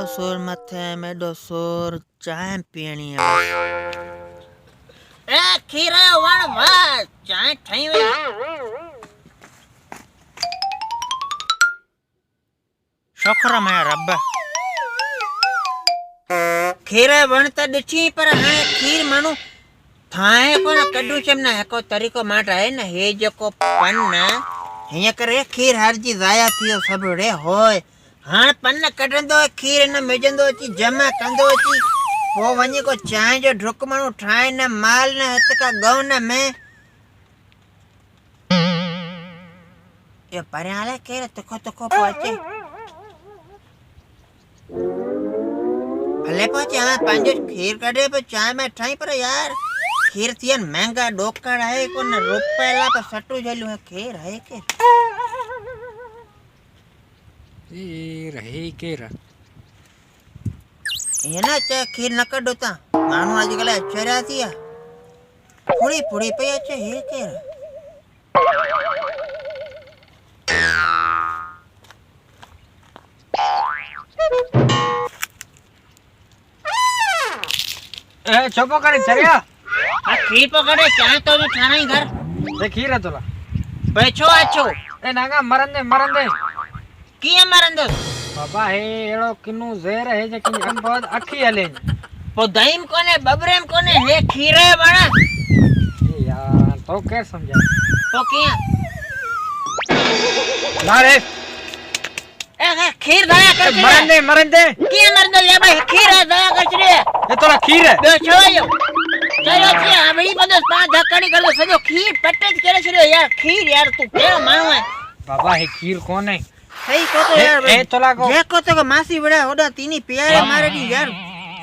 सुर मथे मेडो सुर चाय पीनी है। ए खीरे वण वाह चाय ठई वे शुक्र मैं रब खीरे वण त दिठी पर हाणे खीर मानु थाए को न कड्डू चमना एको तरीको माट है न हे जको पन हिया करे खीर हर जी जाया थियो सब रे होय हां पन कढंदो खीर न मेजंदो अची जमा कंदो अची वो वनी को चाय जो ढुक मानु ठाए न माल न हत का गौ न मैं ये परे आले केरे तको तको पहुंचे भले पहुंचे हां पांजो खीर कढे पे चाय में ठाई पर यार खीर थियन महंगा डोकड़ है को न रुपयला पर सटू जलू है खीर है के ए रहे के र ये ना चे खीर न कढोता मानु आजकल अचरा थिया पुड़ी पुड़ी पे अच्छे है के ए छोपो करे चरिया आ खीर पकड़े चाय तो भी खाना ही घर ए खीर है तोला बैठो आछो ए नागा मरन दे किए मरंदो बाबा हे एड़ो किनु ज़हर है जे कि हम बहुत अखी हले पो दईम कोने बबरेम कोने हे खीरे बणा ए यार तो के समझा तो किया ला रे ए खीर दया कर मरन दे किए मरंदो ले भाई खीर है दया कर रे ए तोला खीर है बैठो आयो चलो छी अबड़ी बदस पांच धक्कड़ी कर दो सजो खीर पटेज करे छड़ो यार खीर यार तू के मानु है बाबा हे खीर कौन है सही को तो यार ए तोला को जे को तो मासी बड़ा होडा तीनी प्यारे मारे दी यार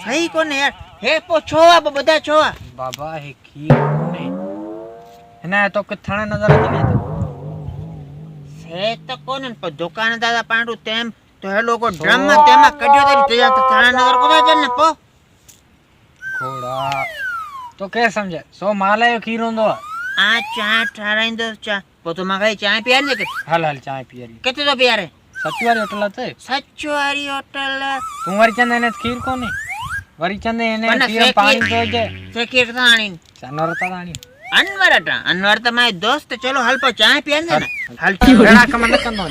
सही को ने यार हे पो छोवा बदा छोवा बाबा हे खीर कौन है ना तो के थाने नजर आती नहीं से तो कोन पर दुकान दादा पांडू तेम तो हे लोगो ड्रम में तेमा कडियो तरी तेजा तो थाने नजर को जन न पो घोड़ा तो के समझे सो माले खीर होंदो आ चाय ठराइंदो चा पो तो मगाई चाय पियार ने के हल चाय पियरी केते तो पियार है सचवारी होटल आते सचवारी होटल तू वरी चंदे ने खीर कोने वरी चंदे ने खीर पानी दो जे से खीर ताणी जानवर ताणी अनवर तो माय दोस्त चलो हल पर चाय पियार ने हल बड़ा कमंड कंदो